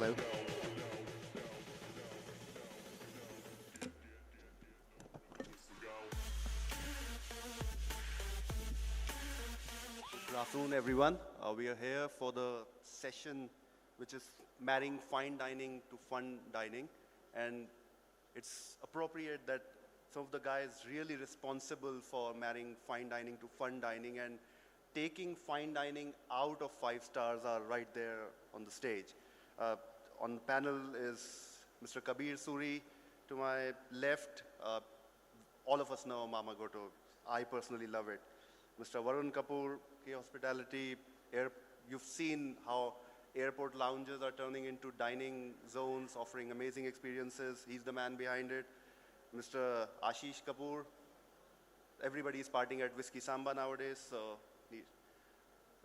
Hello. Good afternoon, everyone. We are here for the session which is marrying fine dining to fun dining. And it's appropriate that some of the guys really responsible for marrying fine dining to fun dining and taking fine dining out of 5 stars are right there on the stage. Uh, on the panel is Mr. Kabir Suri. To my left, all of us know Mama Goto. I personally love it. Mr. Varun Kapoor, K Hospitality. You've seen how airport lounges are turning into dining zones, offering amazing experiences. He's the man behind it. Mr. Ashish Kapoor. Everybody is partying at Whiskey Samba nowadays.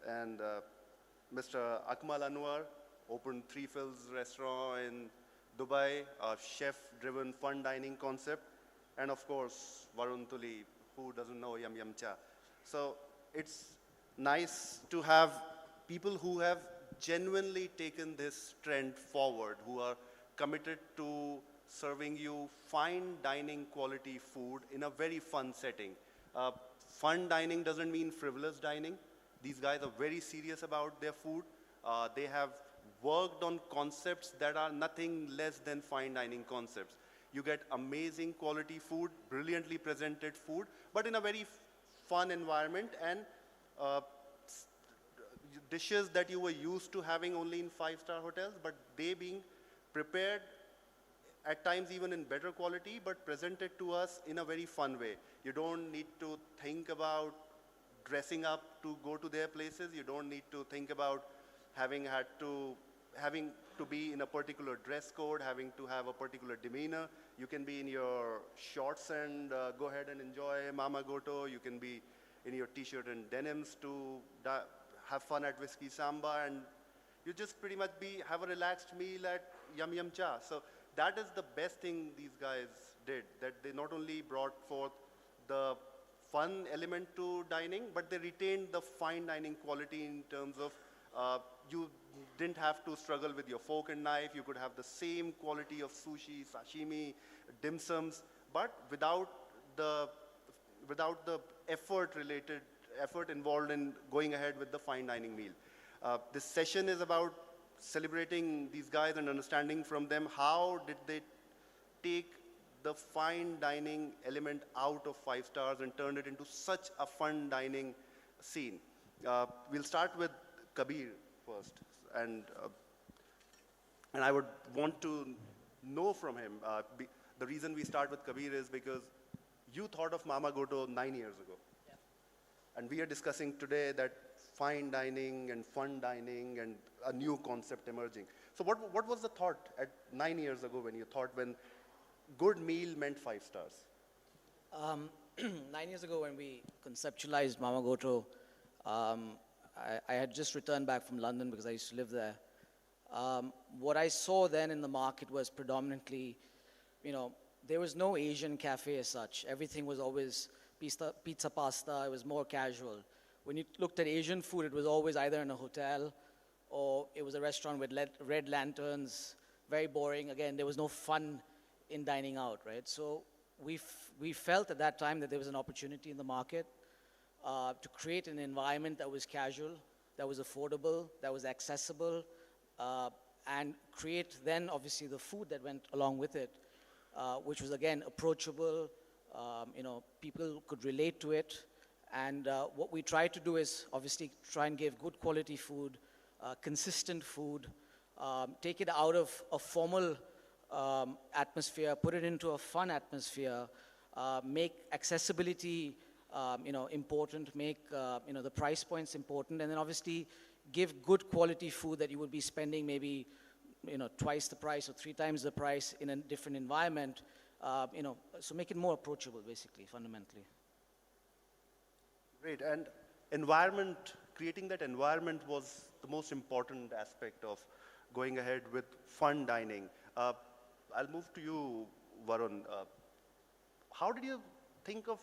And Mr. Akmal Anwar opened Three Fills restaurant in Dubai, a chef-driven fun dining concept. And of course, Varun Tuli, who doesn't know Yum Yum Cha. So it's nice to have people who have genuinely taken this trend forward, who are committed to serving you fine dining quality food in a very fun setting. Fun dining doesn't mean frivolous dining. These guys are very serious about their food. They have worked on concepts that are nothing less than fine dining concepts. You get amazing quality food, brilliantly presented food, but in a very fun environment, and uh, dishes that you were used to having only in five-star hotels, but they being prepared at times even in better quality, but presented to us in a very fun way. You don't need to think about dressing up to go to their places. You don't need to think about having to be in a particular dress code, having to have a particular demeanor. You can be in your shorts and go ahead and enjoy Mama Goto. You can be in your t-shirt and denims to have fun at Whiskey Samba, and you just pretty much have a relaxed meal at Yum Yum Cha. So that is the best thing these guys did, that they not only brought forth the fun element to dining, but they retained the fine dining quality in terms of you didn't have to struggle with your fork and knife. You could have the same quality of sushi, sashimi, dim sums, but without the effort involved in going ahead with the fine dining meal. This session is about celebrating these guys and understanding from them how did they take the fine dining element out of 5 stars and turn it into such a fun dining scene. We'll start with Kabir first, and I would want to know from him. The reason we start with Kabir is because you thought of Mama Goto 9 years ago. Yeah. And we are discussing today that fine dining and fun dining and a new concept emerging. So what was the thought at 9 years ago when good meal meant 5 stars? 9 years ago when we conceptualized Mama Goto, I had just returned back from London because I used to live there. What I saw then in the market was predominantly, there was no Asian cafe as such. Everything was always pizza, pasta. It was more casual. When you looked at Asian food, it was always either in a hotel or it was a restaurant with red lanterns, very boring. Again, there was no fun in dining out, right? So we felt at that time that there was an opportunity in the market to create an environment that was casual, that was affordable, that was accessible, and create then obviously the food that went along with it, which was again approachable. People could relate to it. And what we try to do is obviously try and give good quality food, consistent food, take it out of a formal atmosphere, put it into a fun atmosphere, make accessibility important, make the price points important, and then obviously give good quality food that you would be spending maybe twice the price or 3 times the price in a different environment, so make it more approachable basically, fundamentally. Great, and creating that environment was the most important aspect of going ahead with fun dining. I'll move to you, Varun. How did you think of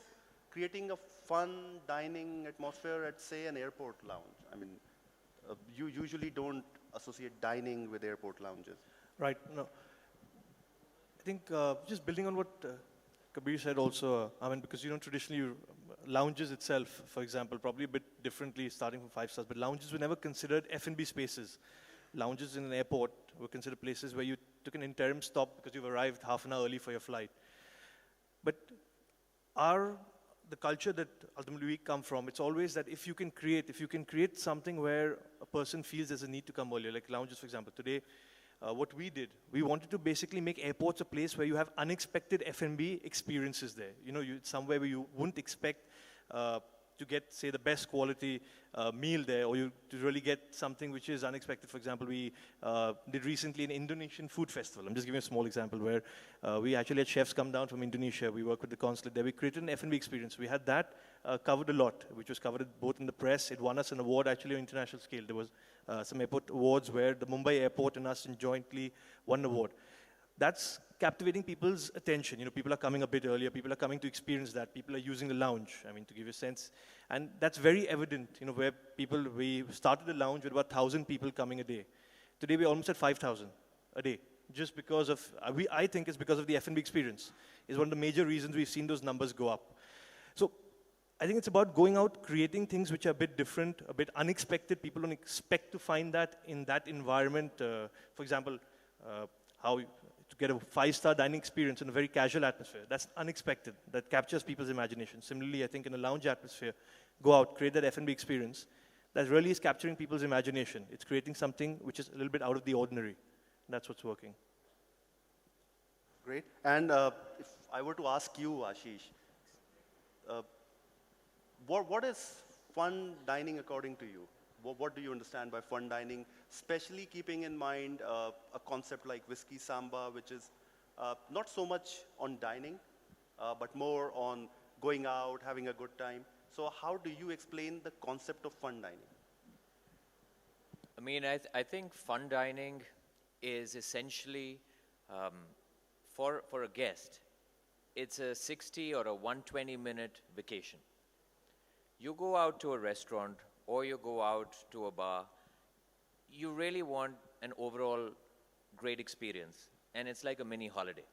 creating a fun dining atmosphere at, say, an airport lounge? I mean, you usually don't associate dining with airport lounges? Right. No, I think just building on what Kabir said also, I mean, because, traditionally lounges itself, for example, probably a bit differently starting from 5 stars, but lounges were never considered F&B spaces. Lounges in an airport were considered places where you took an interim stop because you've arrived half an hour early for your flight. But the culture that ultimately we come from, it's always that if you can create something where a person feels there's a need to come earlier, like lounges, for example. Today, what we did, we wanted to basically make airports a place where you have unexpected F&B experiences there. Somewhere where you wouldn't expect to get, say, the best quality meal there, or to really get something which is unexpected. For example, we did recently an Indonesian food festival. I'm just giving a small example where we actually had chefs come down from Indonesia. We worked with the consulate there. We created an F&B experience. We had that covered a lot, which was covered both in the press. It won us an award actually on international scale. There was some airport awards where the Mumbai airport and us jointly won an award. That's captivating people's attention. People are coming a bit earlier. People are coming to experience that. People are using the lounge, to give you a sense. And that's very evident, where we started the lounge with about 1,000 people coming a day. Today, we're almost at 5,000 a day. Just because of, I think it's because of the F&B experience. Is one of the major reasons we've seen those numbers go up. So I think it's about going out, creating things which are a bit different, a bit unexpected. People don't expect to find that in that environment. For example, to get a 5-star dining experience in a very casual atmosphere. That's unexpected. That captures people's imagination. Similarly, I think in a lounge atmosphere, go out, create that F&B experience. That really is capturing people's imagination. It's creating something which is a little bit out of the ordinary. That's what's working. Great. And if I were to ask you, Ashish, what is fun dining according to you? What do you understand by fun dining, especially keeping in mind a concept like Whiskey Samba, which is not so much on dining, but more on going out, having a good time. So how do you explain the concept of fun dining? I mean, I think fun dining is essentially, for a guest, it's a 60 or a 120-minute vacation. You go out to a restaurant or you go out to a bar, you really want an overall great experience, and it's like a mini holiday.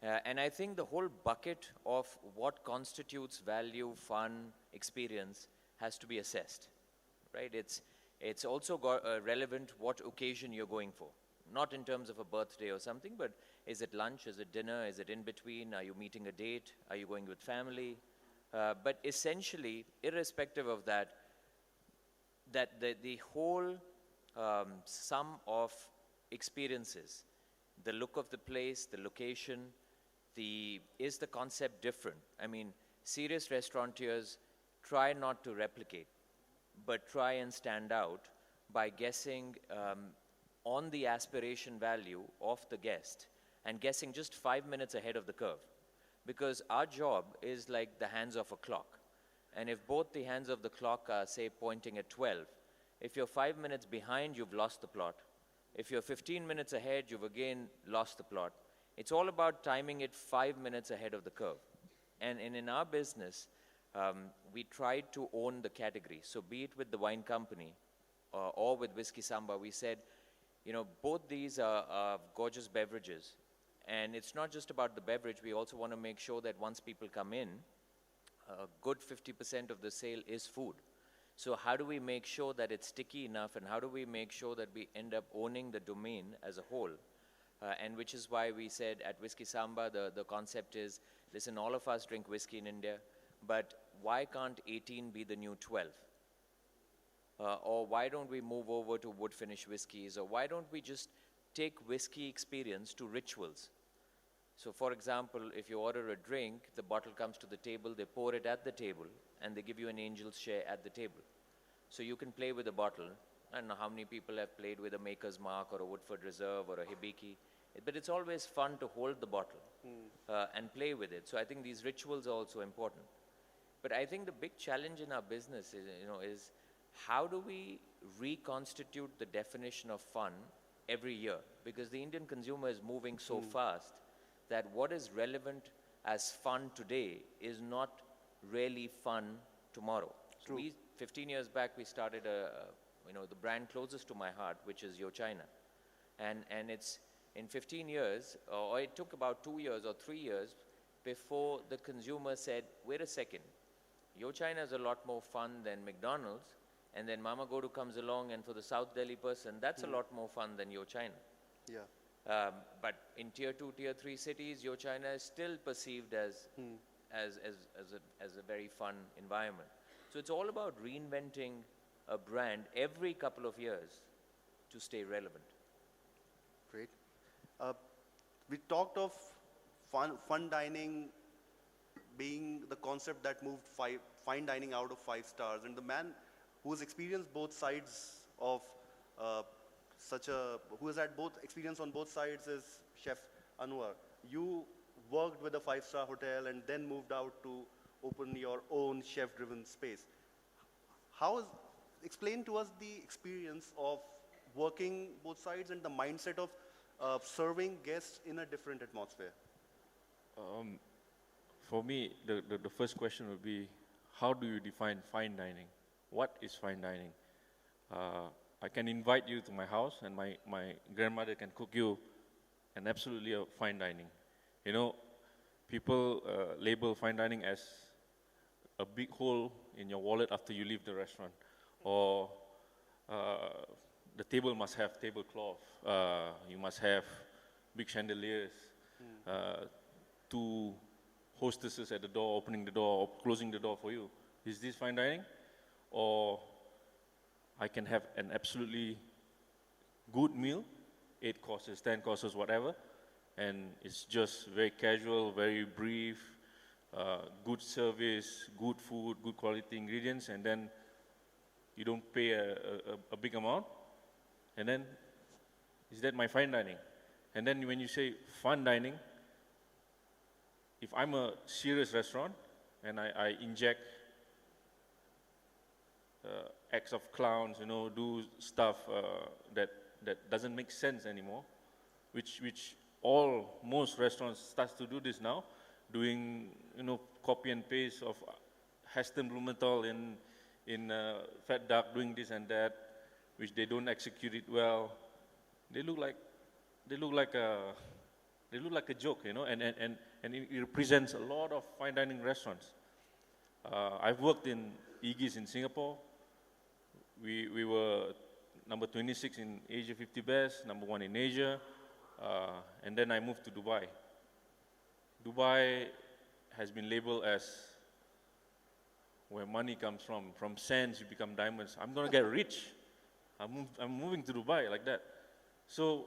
And I think the whole bucket of what constitutes value, fun, experience has to be assessed, right? It's also relevant what occasion you're going for. Not in terms of a birthday or something, but is it lunch, is it dinner, is it in between, are you meeting a date, are you going with family? But essentially, irrespective of that, the whole sum of experiences, the look of the place, the location, is the concept different? I mean, serious restaurateurs try not to replicate, but try and stand out by guessing on the aspiration value of the guest and guessing just 5 minutes ahead of the curve. Because our job is like the hands of a clock. And if both the hands of the clock are, say, pointing at 12, if you're 5 minutes behind, you've lost the plot. If you're 15 minutes ahead, you've again lost the plot. It's all about timing it 5 minutes ahead of the curve. And in our business, we tried to own the category. So be it with the wine company or with Whiskey Samba, we said, both these are gorgeous beverages. And it's not just about the beverage. We also want to make sure that once people come in, a good 50% of the sale is food. So how do we make sure that it's sticky enough, and how do we make sure that we end up owning the domain as a whole? And which is why we said at Whiskey Samba, the concept is, listen, all of us drink whiskey in India, but why can't 18 be the new 12? Or why don't we move over to wood finish whiskeys? Or why don't we just take whiskey experience to rituals? So for example, if you order a drink, the bottle comes to the table, they pour it at the table, and they give you an angel's share at the table. So you can play with a bottle. I don't know how many people have played with a Maker's Mark or a Woodford Reserve or a Hibiki, but it's always fun to hold the bottle and play with it. So I think these rituals are also important. But I think the big challenge in our business is how do we reconstitute the definition of fun every year? Because the Indian consumer is moving so fast that what is relevant as fun today is not really fun tomorrow. So 15 years back, we started the brand closest to my heart, which is Yo China. And it's in 15 years, or it took about 2 years or 3 years before the consumer said, wait a second, Yo China is a lot more fun than McDonald's. And then Mama Godu comes along, and for the South Delhi person, that's a lot more fun than Yo China. Yeah. But in tier 2, tier 3 cities, Yo China is still perceived as a very fun environment. So it's all about reinventing a brand every couple of years to stay relevant. Great. We talked of fun dining being the concept that moved fine dining out of 5 stars, and the man who has experienced both sides of who has had both experience on both sides is Chef Anwar. You worked with a 5-star hotel and then moved out to open your own chef-driven space. Explain to us the experience of working both sides and the mindset of serving guests in a different atmosphere. For me, the first question would be, how do you define fine dining? What is fine dining? I can invite you to my house, and my grandmother can cook you an absolutely fine dining. People label fine dining as a big hole in your wallet after you leave the restaurant, or the table must have tablecloth, you must have big chandeliers, 2 hostesses at the door, opening the door or closing the door for you. Is this fine dining? Or I can have an absolutely good meal, 8 courses, 10 courses, whatever, and it's just very casual, very brief, good service, good food, good quality ingredients, and then you don't pay a big amount. And then, is that my fine dining? And then when you say fun dining, if I'm a serious restaurant and I inject acts of clowns, do stuff that doesn't make sense anymore, which most restaurants starts to do this now, doing copy and paste of Heston Blumenthal in Fat Duck, doing this and that, which they don't execute it well. They look like a joke, and it represents a lot of fine dining restaurants. I've worked in Iggy's in Singapore. We were number 26 in Asia 50 Best, number 1 in Asia, and then I moved to Dubai. Dubai has been labeled as where money comes from. From sands you become diamonds. I'm gonna get rich. I'm moving to Dubai like that. So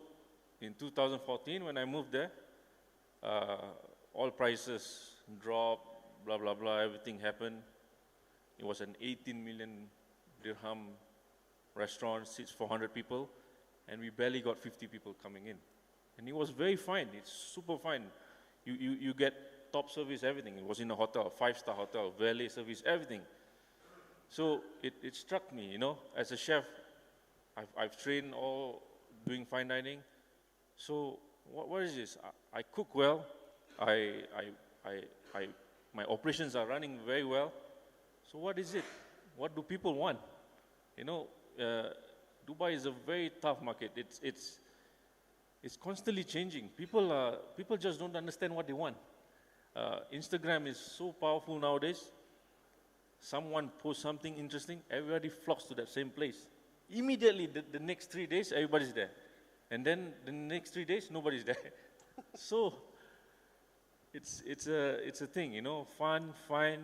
in 2014, when I moved there, all prices dropped, blah, blah, blah, everything happened. It was an 18 million dirham restaurant, seats 400 people, and we barely got 50 people coming in. And it was very fine, it's super fine. You get top service, everything. It was in a hotel, 5-star hotel, valet service, everything. So it struck me, as a chef, I've trained all doing fine dining. So what is this? I cook well. My operations are running very well. So what is it? What do people want? Dubai is a very tough market. It's constantly changing. People just don't understand what they want. Instagram is so powerful nowadays. Someone posts something interesting, everybody flocks to that same place. Immediately, the next 3 days, everybody's there. And then the next 3 days, nobody's there. So it's a thing, fun, fine.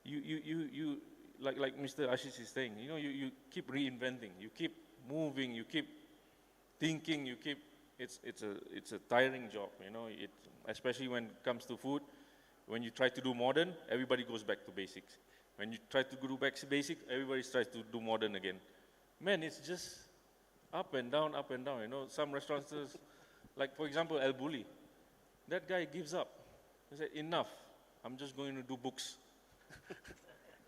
You like Mr. Ashish is saying, you keep reinventing, you keep moving, you keep thinking, it's a tiring job, especially when it comes to food. When you try to do modern, everybody goes back to basics. When you try to go back to basic, everybody tries to do modern again. Man, it's just up and down, Some restaurants, like for example, El Bulli, that guy gives up. He said, enough, I'm just going to do books.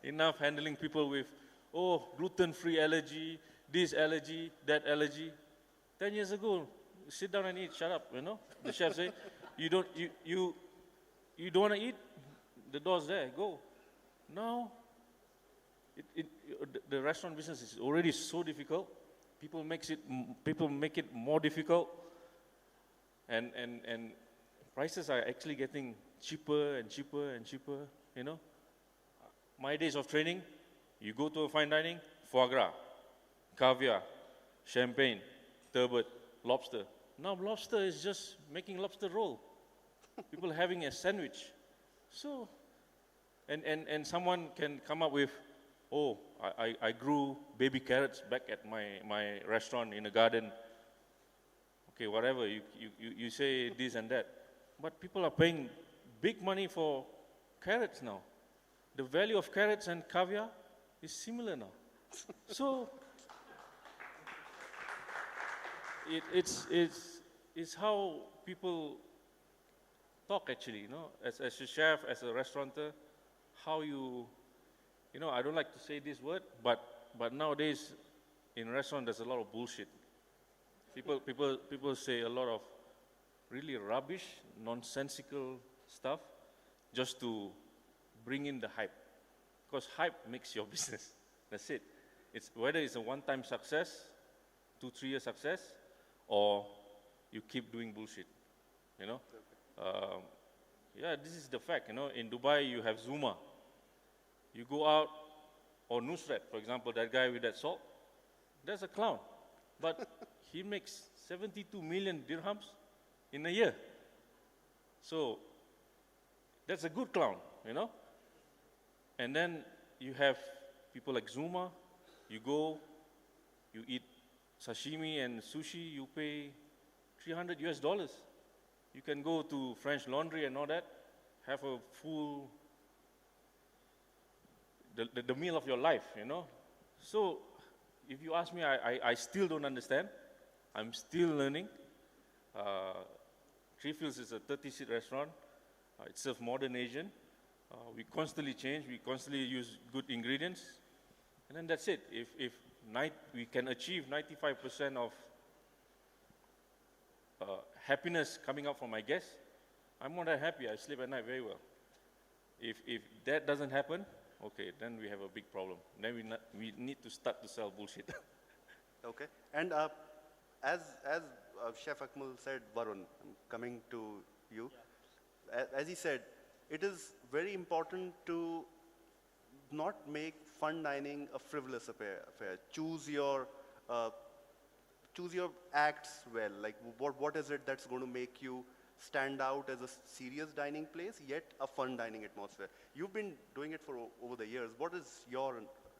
Enough handling people with, gluten-free allergy, this allergy, that allergy. 10 years ago, sit down and eat, shut up, The chef say, you don't want to eat? The door's there, go. Now, the restaurant business is already so difficult. People make it more difficult, and prices are actually getting cheaper and cheaper and cheaper. You know, my days of training, you go to a fine dining, foie gras, caviar, champagne, turbot, lobster. Now lobster is just making lobster roll. People having a sandwich. So, and someone can come up with, oh, I grew baby carrots back at my restaurant in the garden. Okay, whatever, you say this and that. But people are paying big money for carrots now. The value of carrots and caviar is similar now. So, it's how people talk actually, you know, as a chef, as a restaurateur, how you know, I don't like to say this word, but nowadays in restaurant there's a lot of bullshit. People say a lot of really rubbish, nonsensical stuff just to bring in the hype. Because hype makes your business. That's it. It's whether it's a one-time success, 2-3 year success, or you keep doing bullshit. You know? Yeah, this is the fact. You know, in Dubai you have Zuma. You go out, or Nusrat, for example, that guy with that salt, that's a clown. But he makes 72 million dirhams in a year. So that's a good clown, you know? And then you have people like Zuma. You go, you eat sashimi and sushi, you pay $300. You can go to French Laundry and all that, have a full, the meal of your life, you know? So if you ask me, I still don't understand. I'm still learning. Three Fields is a 30-seat restaurant. It serves modern Asian. We constantly change. We constantly use good ingredients. And then that's it. If we can achieve 95% of happiness coming out from my guests, I'm more than happy. I sleep at night very well. If that doesn't happen, okay, then we have a big problem. Then we need to start to sell bullshit. Okay. And as Chef Akmal said, Varun, I'm coming to you. As he said, it is very important to not make fun dining a frivolous affair. Choose your acts well. Like what is it that's going to make you stand out as a serious dining place, yet a fun dining atmosphere? You've been doing it for over the years. What is your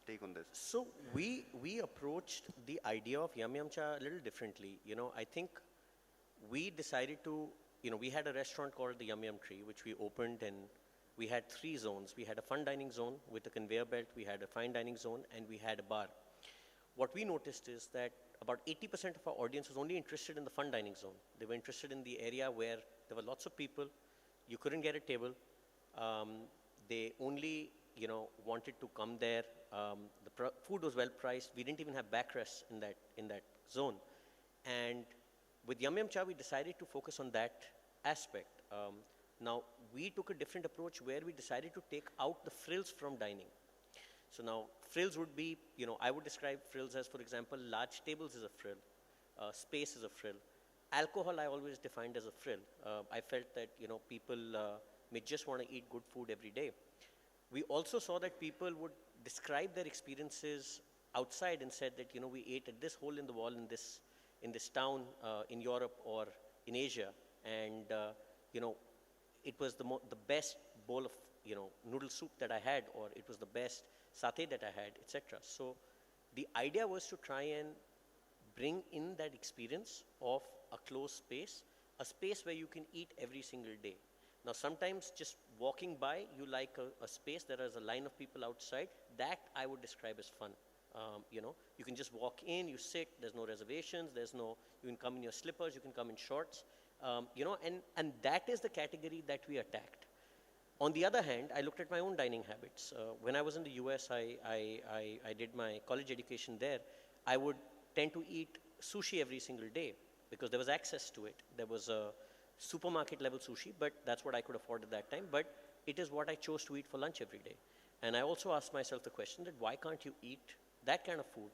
take on this? So we approached the idea of Yum Yum Cha a little differently. You know, I think we decided to, you know, we had a restaurant called the Yum Yum Tree, which we opened, and we had 3 zones. We had a fun dining zone with a conveyor belt, we had a fine dining zone, and we had a bar. What we noticed is that about 80% of our audience was only interested in the fun dining zone. They were interested in the area where there were lots of people, you couldn't get a table, they only, you know, wanted to come there. The food was well priced. We didn't even have backrests in that zone. And with Yum Yum Cha, we decided to focus on that aspect. Now, we took a different approach where we decided to take out the frills from dining. So now, frills would be, you know, I would describe frills as, for example, large tables is a frill, space is a frill. Alcohol I always defined as a frill. I felt that, you know, people may just want to eat good food every day. We also saw that people would describe their experiences outside and said that, you know, we ate at this hole in the wall in this town in Europe or in Asia, and you know, it was the best bowl of, you know, noodle soup that I had, or it was the best satay that I had, etc. So the idea was to try and bring in that experience of a closed space, a space where you can eat every single day. Now, sometimes just walking by, you like a space, there is a line of people outside, that I would describe as fun. You know, you can just walk in, you sit, there's no reservations, you can come in your slippers, you can come in shorts, you know, and that is the category that we attacked. On the other hand, I looked at my own dining habits. When I was in the US, I did my college education there. I would tend to eat sushi every single day because there was access to it. There was a supermarket level sushi, but that's what I could afford at that time. But it is what I chose to eat for lunch every day. And I also asked myself the question that why can't you eat that kind of food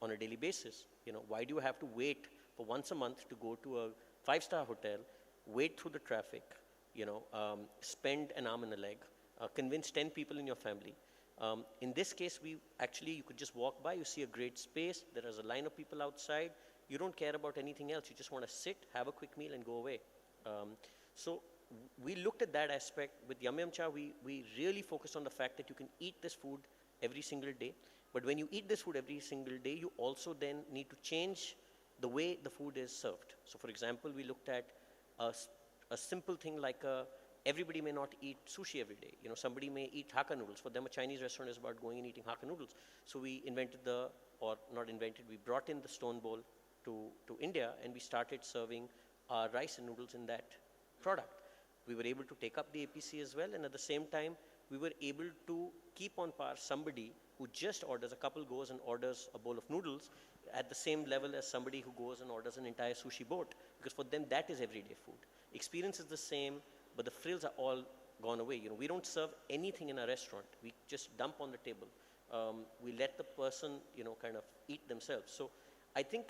on a daily basis? You know, why do you have to wait for once a month to go to a five-star hotel, wait through the traffic, you know, spend an arm and a leg, convince 10 people in your family? In this case, you could just walk by, you see a great space, there is a line of people outside, you don't care about anything else, you just want to sit, have a quick meal and go away. So we looked at that aspect. With Yum Yum Cha, we really focused on the fact that you can eat this food every single day. But when you eat this food every single day, you also then need to change the way the food is served. So for example, we looked at a simple thing like everybody may not eat sushi every day. You know, somebody may eat Hakka noodles. For them, a Chinese restaurant is about going and eating Hakka noodles. So we brought in the stone bowl to India, and we started serving rice and noodles in that product. We were able to take up the APC as well, and at the same time, we were able to keep on par somebody who just orders, a couple goes and orders a bowl of noodles at the same level as somebody who goes and orders an entire sushi boat, because for them that is everyday food. Experience is the same, but the frills are all gone away. You know, we don't serve anything in a restaurant. We just dump on the table. We let the person, you know, kind of eat themselves. So I think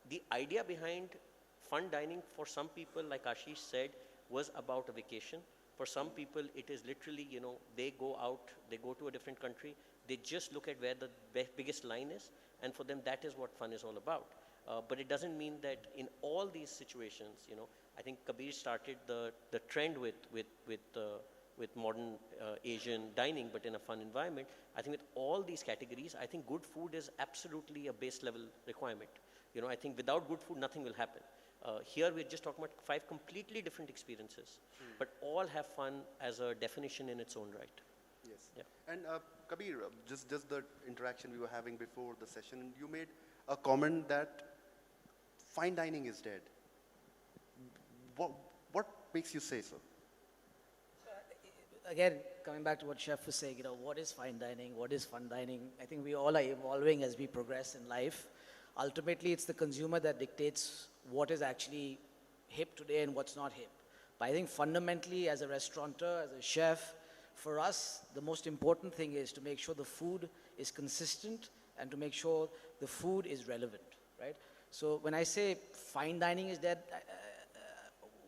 the idea behind fun dining for some people, like Ashish said, was about a vacation. For some people, it is literally, you know, they go out, they go to a different country, they just look at where the biggest line is, and for them, that is what fun is all about. But it doesn't mean that in all these situations, you know, I think Kabir started the trend with modern Asian dining, but in a fun environment. I think with all these categories, I think good food is absolutely a base level requirement. You know, I think without good food, nothing will happen. Here we're just talking about 5 completely different experiences, but all have fun as a definition in its own right. Yes. Yeah. And Kabir, just the interaction we were having before the session, you made a comment that fine dining is dead. What makes you say so? Again, coming back to what Chef was saying, you know, what is fine dining? What is fun dining? I think we all are evolving as we progress in life. Ultimately, it's the consumer that dictates what is actually hip today and what's not hip. But I think fundamentally, as a restaurateur, as a chef, for us, the most important thing is to make sure the food is consistent and to make sure the food is relevant, right? So when I say fine dining is dead,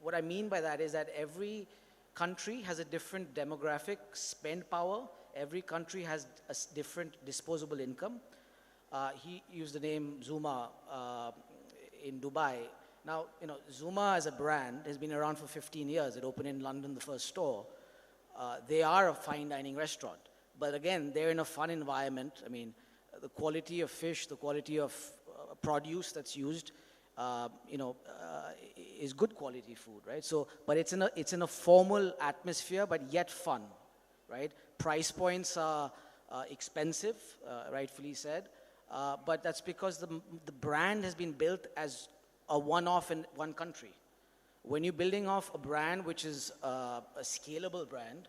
what I mean by that is that every country has a different demographic spend power. Every country has a different disposable income. He used the name Zuma in Dubai. Now, you know, Zuma as a brand has been around for 15 years. It opened in London, the first store. They are a fine dining restaurant. But again, they're in a fun environment. I mean, the quality of fish, the quality of produce that's used, is good quality food, right? So, but it's in a formal atmosphere, but yet fun, right? Price points are expensive, rightfully said. But that's because the brand has been built as a one-off in one country. When you're building off a brand which is a scalable brand,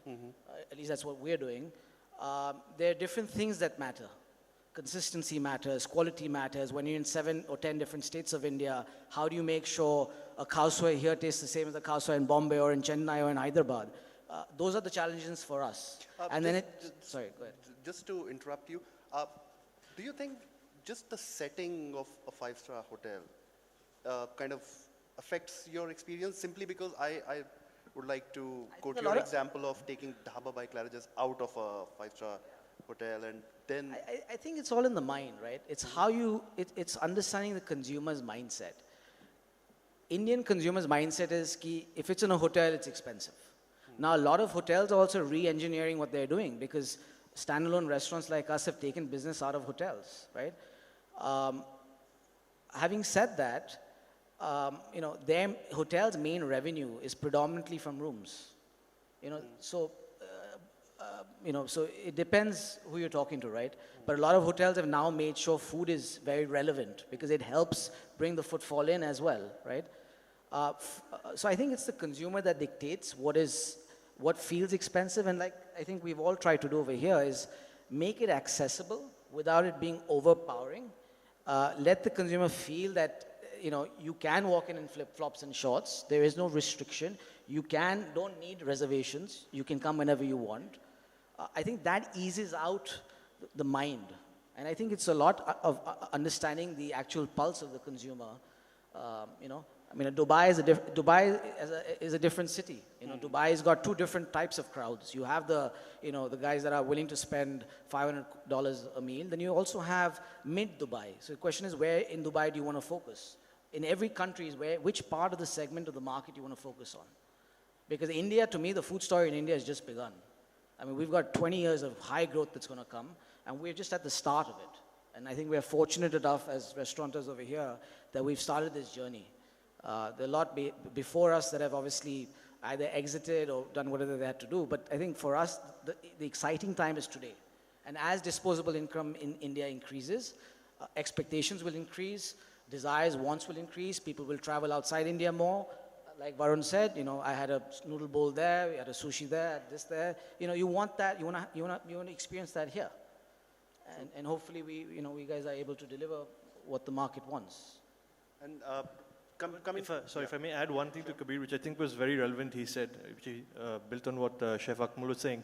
at least that's what we're doing, there are different things that matter. Consistency matters, quality matters. When you're in 7 or 10 different states of India, how do you make sure a khao soi here tastes the same as a khao soi in Bombay or in Chennai or in Hyderabad? Those are the challenges for us. Sorry, go ahead. Just to interrupt you, do you think just the setting of a 5-star hotel kind of affects your experience? Simply because I would like to quote your example of taking Dhaba by Claridge's out of a 5-star hotel and then... I think it's all in the mind, right? It's how it's understanding the consumer's mindset. Indian consumer's mindset is ki if it's in a hotel, it's expensive. Now, a lot of hotels are also re-engineering what they're doing because standalone restaurants like us have taken business out of hotels, right? Having said that, their hotels' main revenue is predominantly from rooms. So it depends who you're talking to, right? But a lot of hotels have now made sure food is very relevant because it helps bring the footfall in as well, right? So I think it's the consumer that dictates what feels expensive, and like I think we've all tried to do over here is make it accessible without it being overpowering. Let the consumer feel that you can walk in flip-flops and shorts. There is no restriction. You don't need reservations. You can come whenever you want. I think that eases out the mind. And I think it's a lot of understanding the actual pulse of the consumer. You know, I mean, Dubai is a different city. You know, Dubai's got two different types of crowds. You have the guys that are willing to spend $500 a meal. Then you also have mid Dubai. So the question is, where in Dubai do you want to focus? In every country is which part of the segment of the market you want to focus on. Because India, to me, the food story in India has just begun. I mean, we've got 20 years of high growth that's going to come, and we're just at the start of it. And I think we're fortunate enough as restaurateurs over here that we've started this journey. There are a lot before us that have obviously either exited or done whatever they had to do. But I think for us, the exciting time is today. And as disposable income in India increases, expectations will increase, desires, wants will increase, people will travel outside India more. Like Varun said, I had a noodle bowl there, we had a sushi there, this there. You want that, you want to experience that here. And hopefully we guys are able to deliver what the market wants. And coming... If I may add one thing to Kabir, which I think was very relevant, he said, which he built on what Chef Akmal was saying.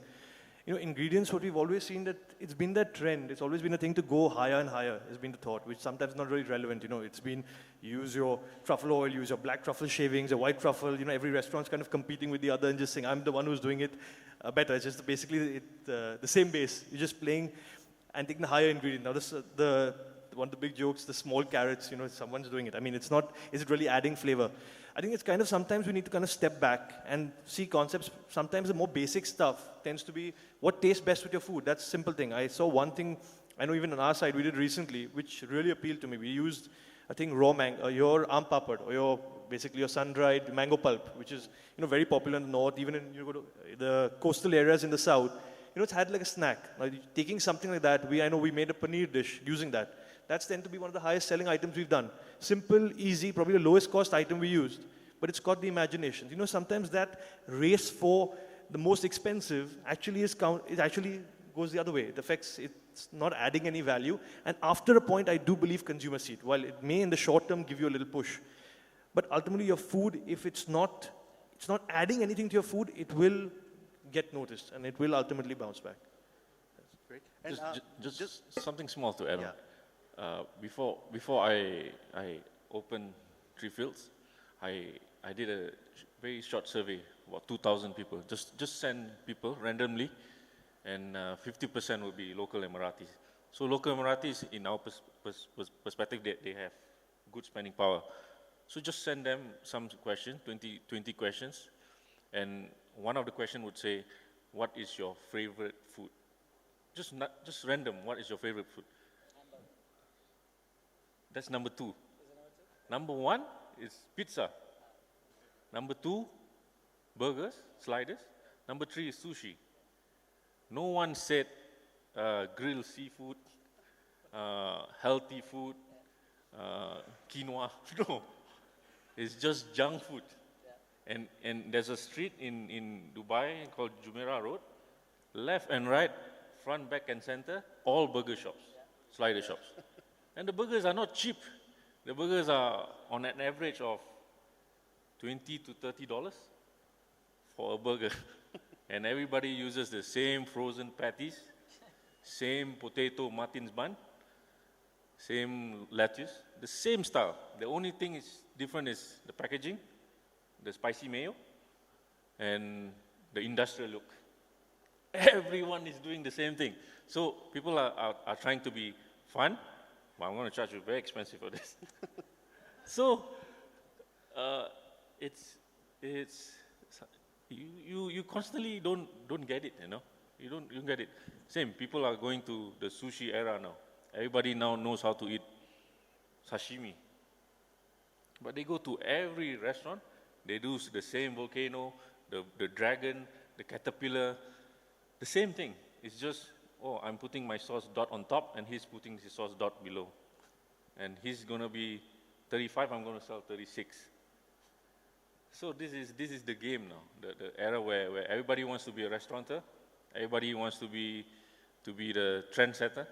Ingredients, what we've always seen that it's been that trend. It's always been a thing to go higher and higher, has been the thought, which sometimes is not really relevant. It's been use your truffle oil, use your black truffle shavings, your white truffle. Every restaurant's kind of competing with the other and just saying, I'm the one who's doing it better. It's just basically the same base. You're just playing and taking the higher ingredient. Now, one of the big jokes, the small carrots, someone's doing it. I mean, it's not, is it really adding flavor? I think it's kind of, sometimes we need to kind of step back and see concepts. Sometimes the more basic stuff tends to be what tastes best with your food. That's a simple thing. I saw one thing, I know even on our side we did recently, which really appealed to me. We used, I think, raw mango, your aam papad, or basically your sun-dried mango pulp, which is, very popular in the north, even in the coastal areas in the south. It's had like a snack. Like, taking something like that, I know we made a paneer dish using that. That's tend to be one of the highest selling items we've done. Simple, easy, probably the lowest cost item we used, but it's got the imagination. Sometimes that race for the most expensive actually it actually goes the other way. It affects, it's not adding any value. And after a point, I do believe consumers see it. While it may in the short term give you a little push, but ultimately your food, if it's not adding anything to your food, it will get noticed and it will ultimately bounce back. That's great. And just something small to add yeah. on. Before I opened Three Fields, I did a very short survey, about 2,000 people. Just send people randomly, and 50% will be local Emiratis. So local Emiratis, in our perspective, they have good spending power. So just send them some questions, 20 questions, and one of the questions would say, "What is your favorite food?" Just random. What is your favorite food? That's number 2. Number 1 is pizza. Number 2, burgers, sliders. Number 3 is sushi. No one said grilled seafood, healthy food, quinoa. No, it's just junk food. And there's a street in Dubai called Jumeirah Road. Left and right, front, back, and center, all burger shops, slider shops. And the burgers are not cheap. The burgers are on an average of $20 to $30 for a burger. And everybody uses the same frozen patties, same potato Martin's bun, same lettuce, the same style. The only thing is different is the packaging, the spicy mayo, and the industrial look. Everyone is doing the same thing. So people are trying to be fun, but I'm going to charge you very expensive for this. So you constantly don't get it, You don't get it. Same, people are going to the sushi era now. Everybody now knows how to eat sashimi. But they go to every restaurant, they do the same volcano, the dragon, the caterpillar, the same thing. It's just, I'm putting my sauce dot on top and he's putting his sauce dot below. And he's going to be 35, I'm going to sell 36. So this is the game now, the era where everybody wants to be a restaurateur, everybody wants to be the trendsetter,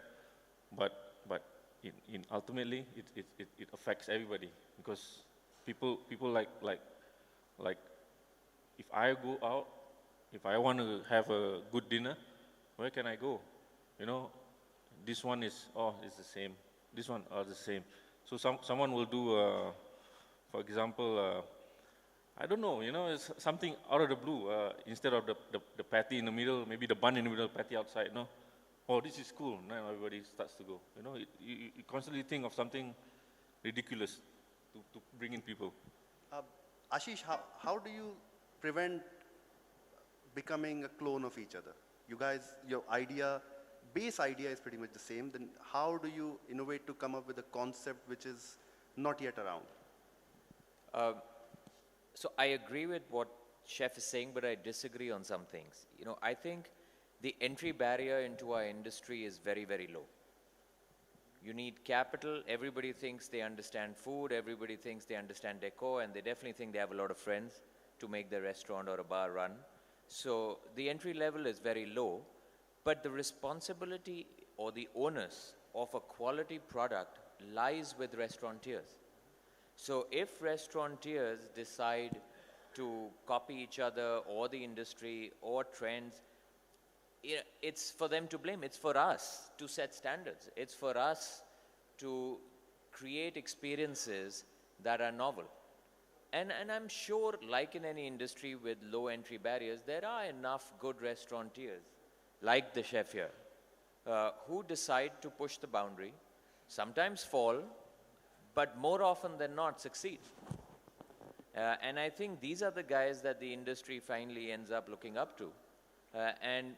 but ultimately it affects everybody, because people like if I go out, if I want to have a good dinner, where can I go? You know, this one is, oh, it's the same. This one, oh, the same. So someone will do, for example, I don't know, you know, it's something out of the blue. Instead of the patty in the middle, maybe the bun in the middle, patty outside, no? Oh, this is cool. Now everybody starts to go. You know, you constantly think of something ridiculous to bring in people. Ashish, how do you prevent becoming a clone of each other? You guys, your base idea is pretty much the same. Then how do you innovate to come up with a concept which is not yet around? So I agree with what Chef is saying, but I disagree on some things. You know, I think the entry barrier into our industry is very, very low. You need capital. Everybody thinks they understand food. Everybody thinks they understand decor, and they definitely think they have a lot of friends to make their restaurant or a bar run. So the entry level is very low, but the responsibility or the onus of a quality product lies with restaurateurs. So if restaurateurs decide to copy each other or the industry or trends, it's for them to blame. It's for us to set standards. It's for us to create experiences that are novel. And I'm sure, like in any industry with low entry barriers, there are enough good restaurateurs, like the chef here, who decide to push the boundary, sometimes fall, but more often than not succeed. And I think these are the guys that the industry finally ends up looking up to. And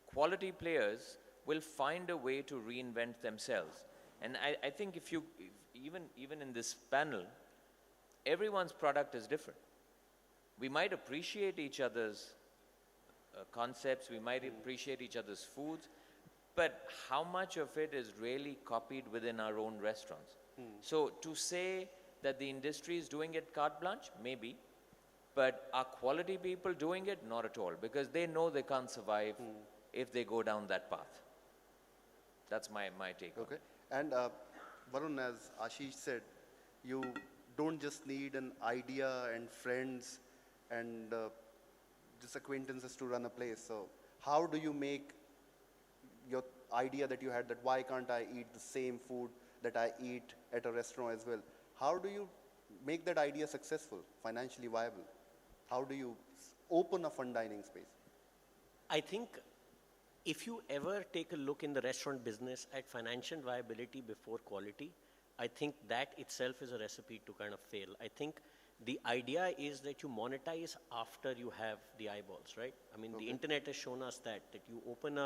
quality players will find a way to reinvent themselves. And I think even in this panel, everyone's product is different. We might appreciate each other's concepts, we might appreciate each other's foods, but how much of it is really copied within our own restaurants? So to say that the industry is doing it carte blanche, maybe, but are quality people doing it? Not at all, because they know they can't survive if they go down that path. That's my take. Okay. And Varun, as Ashish said, you don't just need an idea and friends and just acquaintances to run a place. So how do you make your idea that you had, that why can't I eat the same food that I eat at a restaurant as well? How do you make that idea successful, financially viable? How do you open a fun dining space? I think if you ever take a look in the restaurant business at financial viability before quality, I think that itself is a recipe to kind of fail. I think the idea is that you monetize after you have the eyeballs, right? I mean, the internet has shown us that you open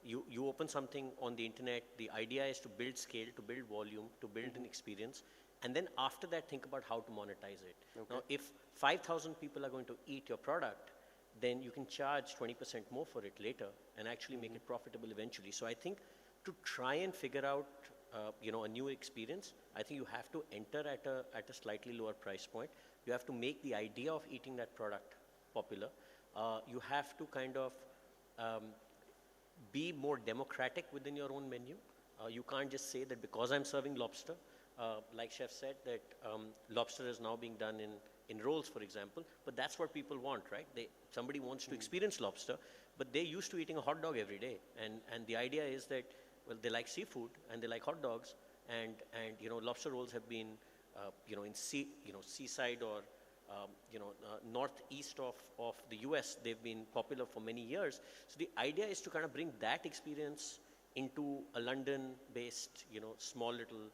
you open something on the internet, the idea is to build scale, to build volume, to build an experience, and then after that, think about how to monetize it. Now, if 5,000 people are going to eat your product, then you can charge 20% more for it later and actually make it profitable eventually. So I think to try and figure out a new experience, I think you have to enter at a slightly lower price point. You have to make the idea of eating that product popular. You have to kind of be more democratic within your own menu. You can't just say that because I'm serving lobster, like Chef said, that lobster is now being done in rolls, for example, but that's what people want, right? Somebody wants to experience lobster, but they're used to eating a hot dog every day. And the idea is that, well, they like seafood and they like hot dogs, and lobster rolls have been, in seaside or, northeast of the US, they've been popular for many years. So the idea is to kind of bring that experience into a London-based, small little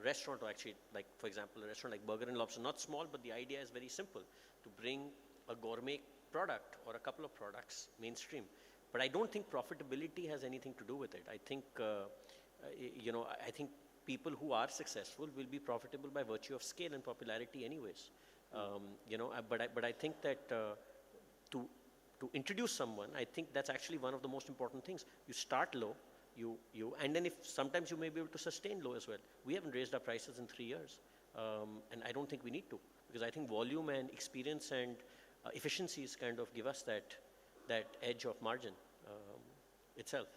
restaurant, or actually, like, for example, a restaurant like Burger & Lobster, not small, but the idea is very simple, to bring a gourmet product or a couple of products mainstream. But I don't think profitability has anything to do with it. I think, I think people who are successful will be profitable by virtue of scale and popularity anyways. But I think that to introduce someone, I think that's actually one of the most important things. You start low, and then if sometimes you may be able to sustain low as well. We haven't raised our prices in 3 years, and I don't think we need to, because I think volume and experience and efficiencies kind of give us that edge of margin itself.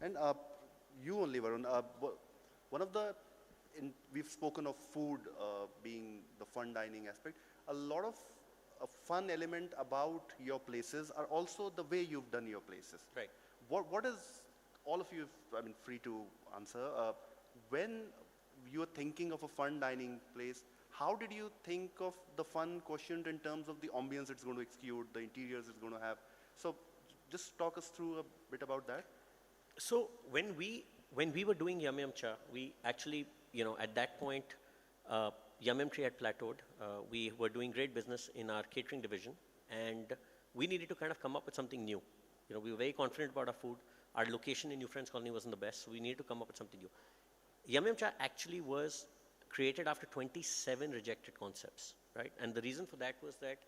And you only, Varun, one of the, we've spoken of food being the fun dining aspect. A lot of a fun element about your places are also the way you've done your places. Right. what is, all of you, I mean, free to answer, when you're thinking of a fun dining place, how did you think of the fun quotient in terms of the ambience it's going to execute, the interiors it's going to have? So just talk us through a bit about that. So when we were doing Yum Yum Cha, we actually, at that point, Yum Yum Tree had plateaued. We were doing great business in our catering division, and we needed to kind of come up with something new. We were very confident about our food. Our location in New Friends Colony wasn't the best, so we needed to come up with something new. Yum Yum Cha actually was created after 27 rejected concepts, right? And the reason for that was that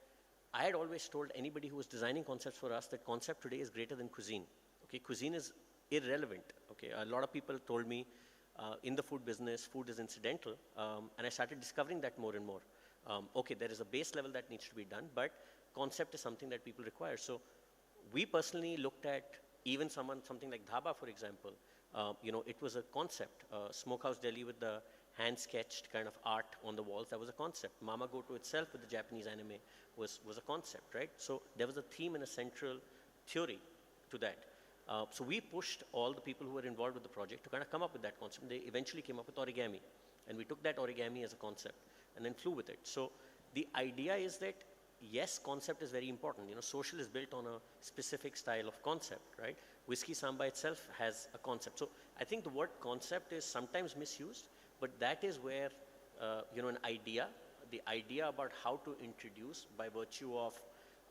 I had always told anybody who was designing concepts for us that concept today is greater than cuisine. Okay, cuisine is irrelevant. Okay, a lot of people told me in the food business, food is incidental, and I started discovering that more and more. Okay, there is a base level that needs to be done, but concept is something that people require. So we personally looked at even something like dhaba, for example. It was a concept. Smokehouse Delhi with the hand-sketched kind of art on the walls, that was a concept. Mama Goto itself with the Japanese anime was a concept, right? So there was a theme and a central theory to that. So we pushed all the people who were involved with the project to kind of come up with that concept. They eventually came up with origami. And we took that origami as a concept and then flew with it. So the idea is that, yes, concept is very important. Social is built on a specific style of concept, right? Whiskey Samba itself has a concept. So I think the word concept is sometimes misused, but that is where, the idea about how to introduce by virtue of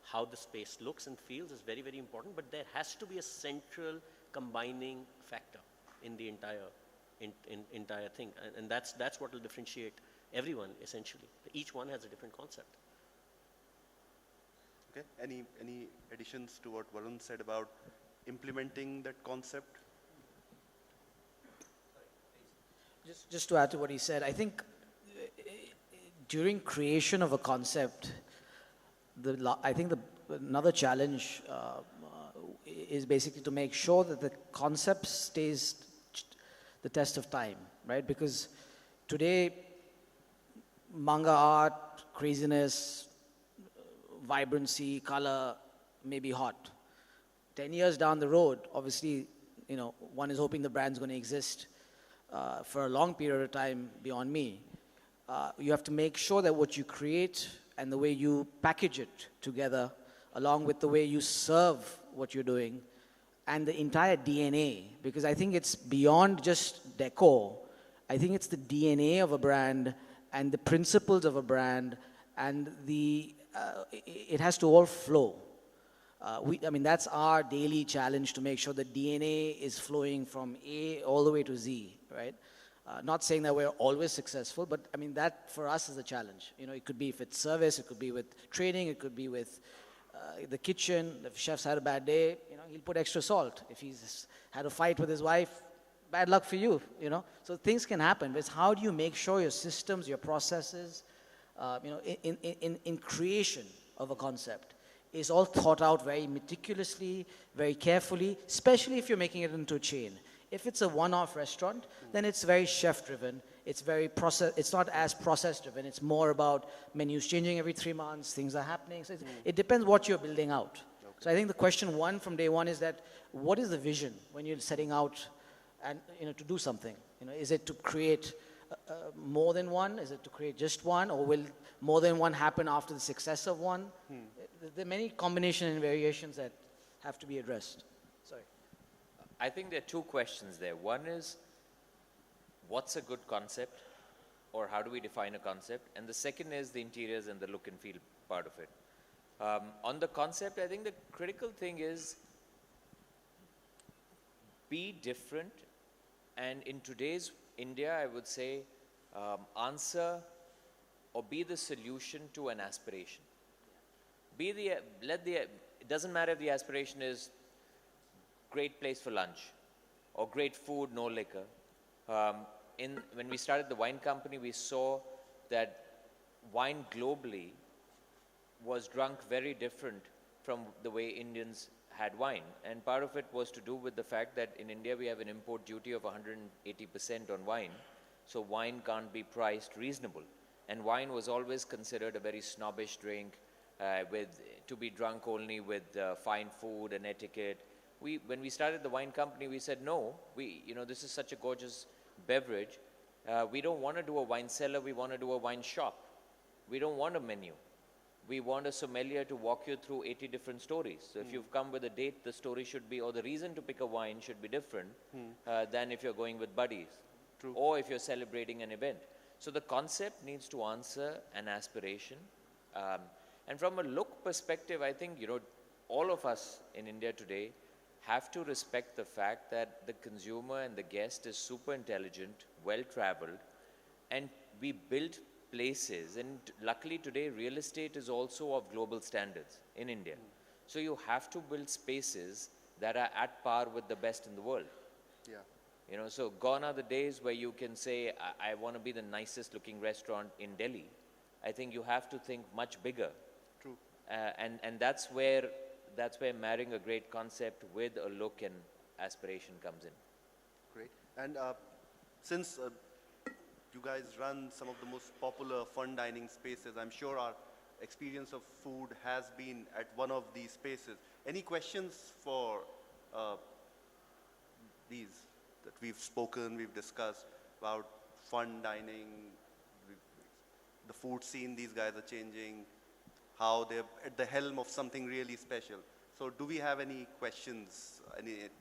how the space looks and feels is very, very important, but there has to be a central combining factor in the entire thing. And that's what will differentiate everyone, essentially. Each one has a different concept. Okay, any additions to what Varun said about implementing that concept? Just to add to what he said, I think during creation of a concept, another challenge is basically to make sure that the concept stays the test of time, right? Because today, manga art, craziness, vibrancy, color may be hot. 10 years down the road, obviously, one is hoping the brand's going to exist for a long period of time beyond me. You have to make sure that what you create and the way you package it together, along with the way you serve what you're doing, and the entire DNA, because I think it's beyond just decor. I think it's the DNA of a brand and the principles of a brand, and it has to all flow. That's our daily challenge, to make sure the DNA is flowing from A all the way to Z, right? Not saying that we're always successful, but that for us is a challenge. It could be if it's service, it could be with training, it could be with the kitchen. If chef's had a bad day, he'll put extra salt. If he's had a fight with his wife, bad luck for you, So things can happen. But it's how do you make sure your systems, your processes, in creation of a concept is all thought out very meticulously, very carefully, especially if you're making it into a chain. If it's a one-off restaurant, then it's very chef-driven. It's very it's not as process-driven. It's more about menus changing every 3 months, things are happening. So it depends what you're building out. Okay. So I think the question one from day one is that, what is the vision when you're setting out and to do something? Is it to create more than one? Is it to create just one? Or will more than one happen after the success of one? There are many combinations and variations that have to be addressed. Sorry. I think there are two questions there. One is, what's a good concept, or how do we define a concept? And the second is the interiors and the look and feel part of it. On the concept, I think the critical thing is be different. And in today's India, I would say, answer or be the solution to an aspiration. It doesn't matter if the aspiration is great place for lunch or great food, no liquor. When we started the wine company, we saw that wine globally was drunk very different from the way Indians had wine. And part of it was to do with the fact that in India we have an import duty of 180% on wine. So wine can't be priced reasonable. And wine was always considered a very snobbish drink to be drunk only with fine food and etiquette. When we started the wine company, we said, no, this is such a gorgeous beverage. We don't want to do a wine cellar, we want to do a wine shop. We don't want a menu. We want a sommelier to walk you through 80 different stories. So if you've come with a date, the story should be, or the reason to pick a wine should be different than if you're going with buddies. True. Or if you're celebrating an event. So the concept needs to answer an aspiration. And from a look perspective, I think, all of us in India today have to respect the fact that the consumer and the guest is super intelligent, well-traveled, and we build places, and luckily today real estate is also of global standards in India. So you have to build spaces that are at par with the best in the world. Yeah. So gone are the days where you can say, I want to be the nicest looking restaurant in Delhi. I think you have to think much bigger. True. And that's where marrying a great concept with a look and aspiration comes in. Great. And since you guys run some of the most popular fun dining spaces, I'm sure our experience of food has been at one of these spaces. Any questions for these that we've spoken, we've discussed about fun dining, the food scene these guys are changing, how they're at the helm of something really special. So do we have any questions? It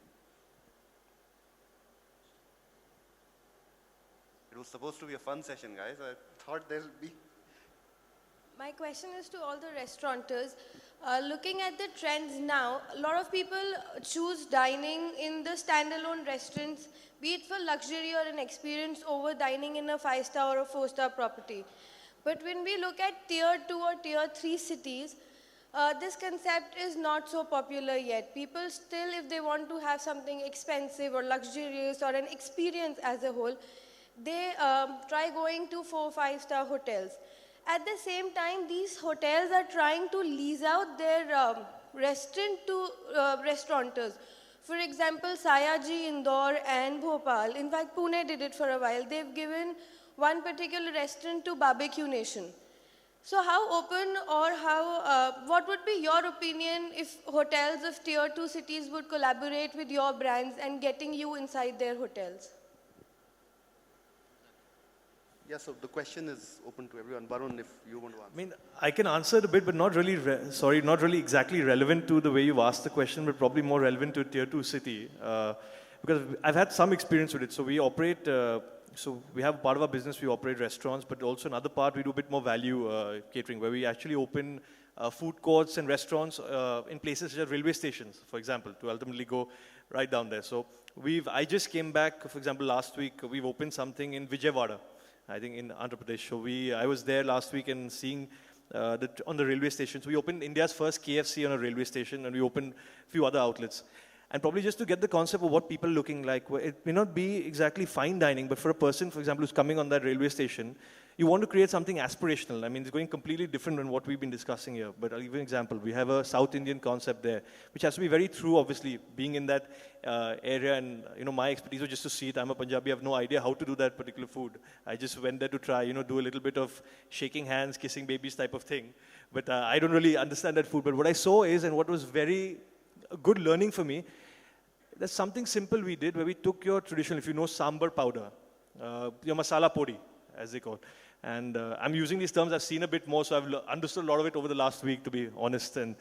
was supposed to be a fun session, guys. I thought there'll be. My question is to all the restaurateurs. Looking at the trends now, a lot of people choose dining in the standalone restaurants, be it for luxury or an experience, over dining in a 5-star or 4-star property. But when we look at tier 2 or tier 3 cities, this concept is not so popular yet. People still, if they want to have something expensive or luxurious or an experience as a whole, they try going to 4-5-star hotels. At the same time, these hotels are trying to lease out their restaurant to restaurateurs. For example, Sayaji, Indore and Bhopal, in fact Pune did it for a while, they've given one particular restaurant to Barbecue Nation. So how open or what would be your opinion if hotels of tier 2 cities would collaborate with your brands and getting you inside their hotels? Yeah, so the question is open to everyone. Varun, if you want to answer. I mean, I can answer it a bit, but not really, not really exactly relevant to the way you've asked the question, but probably more relevant to a tier 2 city. Because I've had some experience with it. So we operate, so we have part of our business, we operate restaurants, but also another part, we do a bit more value catering, where we actually open food courts and restaurants in places such as railway stations, for example, to ultimately go right down there. So I just came back, for example, last week, we've opened something in Vijayawada, I think in Andhra Pradesh. So I was there last week and seeing on the railway station. So we opened India's first KFC on a railway station, and we opened a few other outlets. And probably just to get the concept of what people are looking like, it may not be exactly fine dining, but for a person, for example, who's coming on that railway station, you want to create something aspirational. I mean, it's going completely different than what we've been discussing here. But I'll give you an example. We have a South Indian concept there, which has to be very true, obviously, being in that area. And, my expertise was just to see it. I'm a Punjabi. I have no idea how to do that particular food. I just went there to try, do a little bit of shaking hands, kissing babies type of thing. But I don't really understand that food. But what I saw is, and what was very good learning for me, there's something simple we did where we took your traditional, if you know sambar powder, your masala podi, as they call it. And I'm using these terms, I've seen a bit more, so I've understood a lot of it over the last week, to be honest. And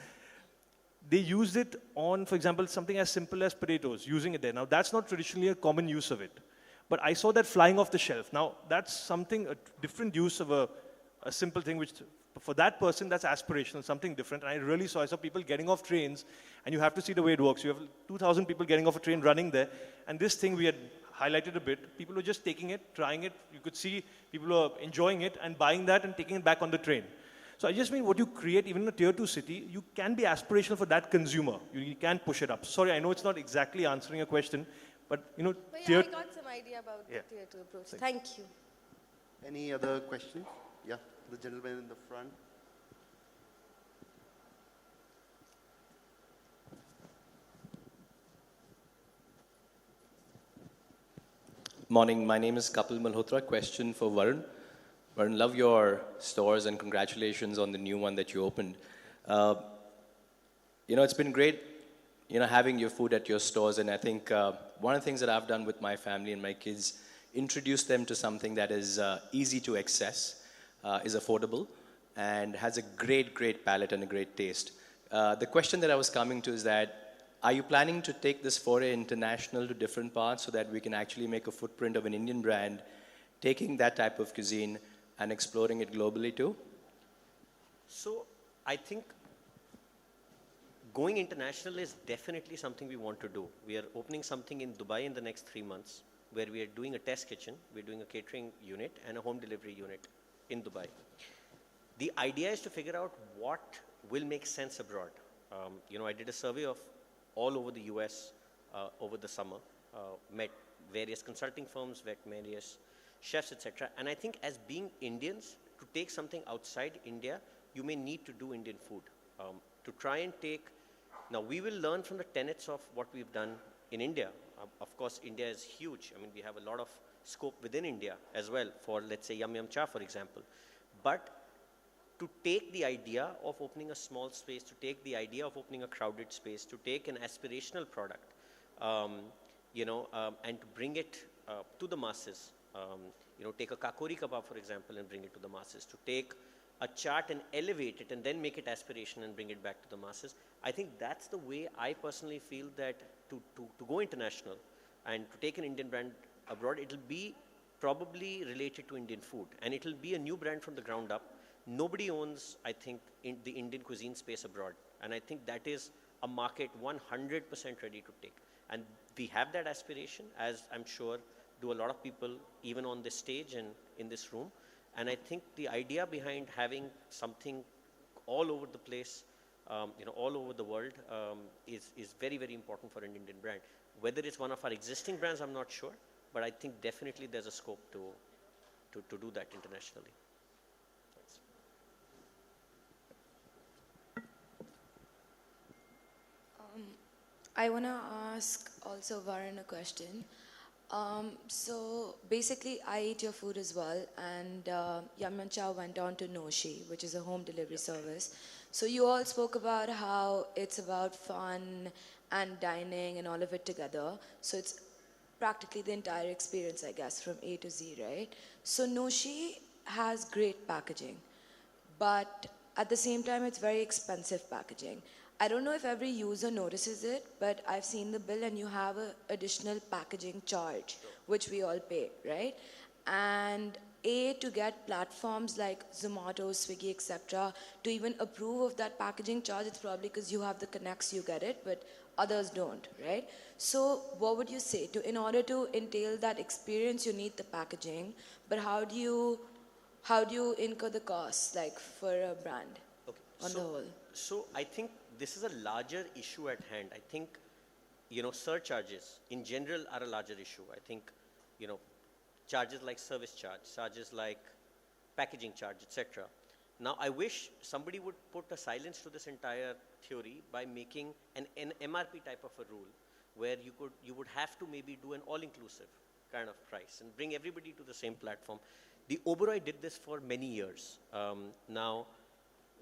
they used it on, for example, something as simple as potatoes, using it there. Now, that's not traditionally a common use of it. But I saw that flying off the shelf. Now, that's something, a different use of a simple thing, which for that person, that's aspirational, something different. And I saw people getting off trains, and you have to see the way it works. You have 2,000 people getting off a train running there. And this thing we had highlighted a bit. People were just taking it, trying it. You could see people were enjoying it and buying that and taking it back on the train. So I just mean what you create, even in a tier 2 city, you can be aspirational for that consumer. You can push it up. Sorry, I know it's not exactly answering your question, but But yeah, I got some idea about the tier 2 approach. Thank you. Any other questions? Yeah, the gentleman in the front. Morning, my name is Kapil Malhotra. Question for Varun. Varun, love your stores and congratulations on the new one that you opened. It's been great having your food at your stores. And I think one of the things that I've done with my family and my kids, introduce them to something that is easy to access, is affordable, and has a great palate and a great taste. The question that I was coming to is that, are you planning to take this foray international to different parts so that we can actually make a footprint of an Indian brand, taking that type of cuisine and exploring it globally too? So I think going international is definitely something we want to do. We are opening something in Dubai in the next 3 months, where we are doing a test kitchen, we're doing a catering unit and a home delivery unit in Dubai. The idea is to figure out what will make sense abroad. I did a survey of all over the US over the summer, met various consulting firms, met various chefs, etc. And I think as being Indians, to take something outside India, you may need to do Indian food. To try and take, now we will learn from the tenets of what we've done in India. Of course, India is huge. I mean, we have a lot of scope within India as well for, let's say, Yum Yum Cha, for example. But to take the idea of opening a small space, to take the idea of opening a crowded space, to take an aspirational product, and to bring it to the masses. Take a kakori kebab, for example, and bring it to the masses. To take a chart and elevate it and then make it aspiration and bring it back to the masses. I think that's the way I personally feel that to go international and to take an Indian brand abroad, it'll be probably related to Indian food, and it'll be a new brand from the ground up. Nobody owns, I think, in the Indian cuisine space abroad, and I think that is a market 100% ready to take. And we have that aspiration, as I'm sure do a lot of people, even on this stage and in this room. And I think the idea behind having something all over the place, all over the world, is very, very important for an Indian brand. Whether it's one of our existing brands, I'm not sure, but I think definitely there's a scope to do that internationally. Thanks. I want to ask also Varun a question. So basically, I ate your food as well, and Yum Yum Chow went on to Noshi, which is a home delivery service. So you all spoke about how it's about fun and dining and all of it together. So it's practically the entire experience, I guess, from A to Z, right? So Noshi has great packaging, but at the same time, it's very expensive packaging. I don't know if every user notices it, but I've seen the bill and you have an additional packaging charge, which we all pay, right? And to get platforms like Zomato, Swiggy, etc., to even approve of that packaging charge, it's probably because you have the connects, you get it, but others don't, right? So what would you say? In order to entail that experience, you need the packaging, but how do you incur the costs, like for a brand on the whole? So I think this is a larger issue at hand. I think, surcharges in general are a larger issue. I think, charges like service charge, charges like packaging charge, etc. Now, I wish somebody would put a silence to this entire theory by making an MRP type of a rule, where you would have to maybe do an all-inclusive kind of price and bring everybody to the same platform. The Oberoi did this for many years. Now,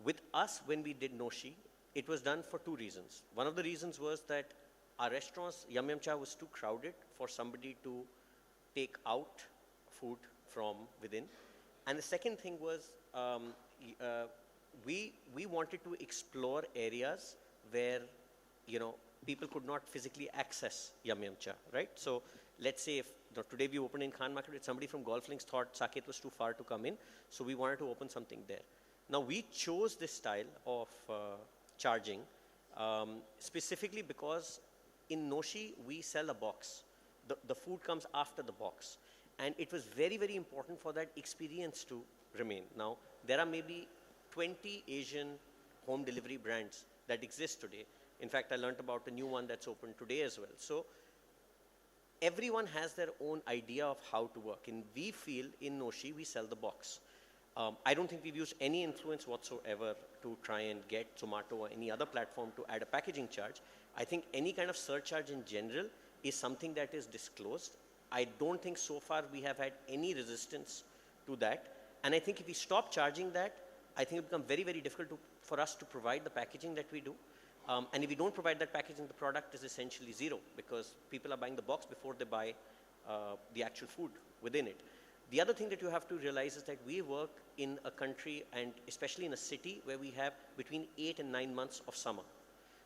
with us, when we did Noshi, it was done for two reasons. One of the reasons was that our restaurants, Yum Yum Cha, was too crowded for somebody to take out food from within. And the second thing was we wanted to explore areas where, people could not physically access Yum Yum Cha, right? So let's say if today we opened in Khan Market, with somebody from Golf Links thought Saket was too far to come in, so we wanted to open something there. Now, we chose this style of charging specifically because in Noshi, we sell a box. The food comes after the box. And it was very, very important for that experience to remain. Now, there are maybe 20 Asian home delivery brands that exist today. In fact, I learned about a new one that's opened today as well. So everyone has their own idea of how to work. And we feel in Noshi, we sell the box. I don't think we've used any influence whatsoever to try and get Zomato or any other platform to add a packaging charge. I think any kind of surcharge in general is something that is disclosed. I don't think so far we have had any resistance to that. And I think if we stop charging that, I think it becomes very, very difficult for us to provide the packaging that we do. And if we don't provide that packaging, the product is essentially zero because people are buying the box before they buy the actual food within it. The other thing that you have to realize is that we work in a country and especially in a city where we have between 8 and 9 months of summer.